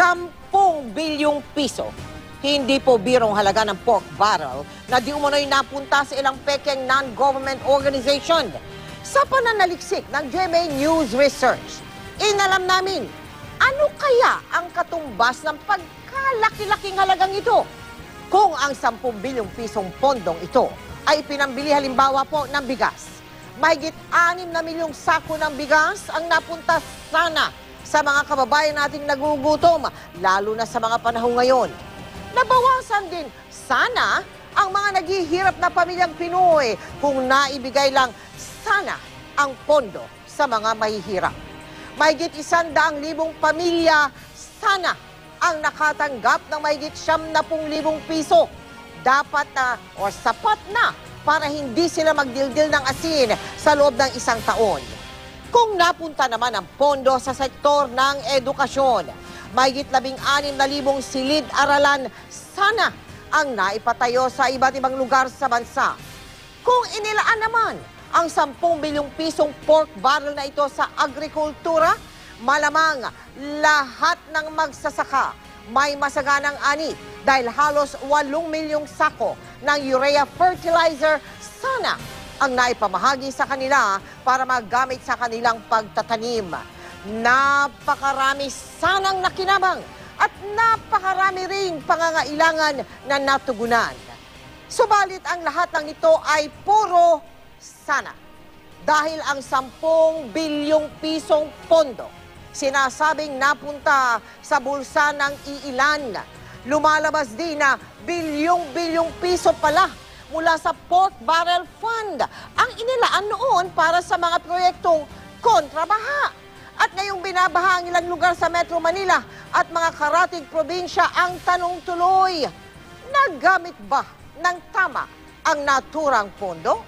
10 bilyong piso. Hindi po birong halaga ng pork barrel na di umano'y napunta sa ilang pekeng non-government organization. Sa pananaliksik ng GMA News Research, inalam namin ano kaya ang katumbas ng pagkalaki-laking halagang ito kung ang 10 bilyong pisong pondong ito ay pinambili halimbawa po ng bigas. Mahigit 6 na milyong sako ng bigas ang napunta sana sa mga kababayan nating nagugutom, lalo na sa mga panahon ngayon. Nabawasan din sana ang mga naghihirap na pamilyang Pinoy kung naibigay lang sana ang pondo sa mga mahihirap. Mahigit 100,000 pamilya sana ang nakatanggap ng mahigit 70,000 piso. Dapat na o sapat na para hindi sila magdildil ng asin sa loob ng isang taon. Kung napunta naman ang pondo sa sektor ng edukasyon, mahigit 16,000 silid-aralan sana ang naipatayo sa iba't ibang lugar sa bansa. Kung inilaan naman ang 10 bilyong pisong pork barrel na ito sa agrikultura, malamang lahat ng magsasaka may masaganang ani dahil halos 8 milyong sako ng urea fertilizer sana ang naipamahagi sa kanila para magamit sa kanilang pagtatanim. Napakarami sanang nakinabang at napakarami ring pangangailangan na natugunan. Subalit ang lahat ng ito ay puro sana. Dahil ang 10 bilyong pisong pondo, sinasabing napunta sa bulsa ng iilan, lumalabas din na bilyong-bilyong piso pala mula sa Pork Barrel Fund ang inilaan noon para sa mga proyektong kontrabaha. At ngayong binabaha ang ilang lugar sa Metro Manila at mga karatig probinsya, ang tanong tuloy, nagamit ba ng tama ang naturang pondo?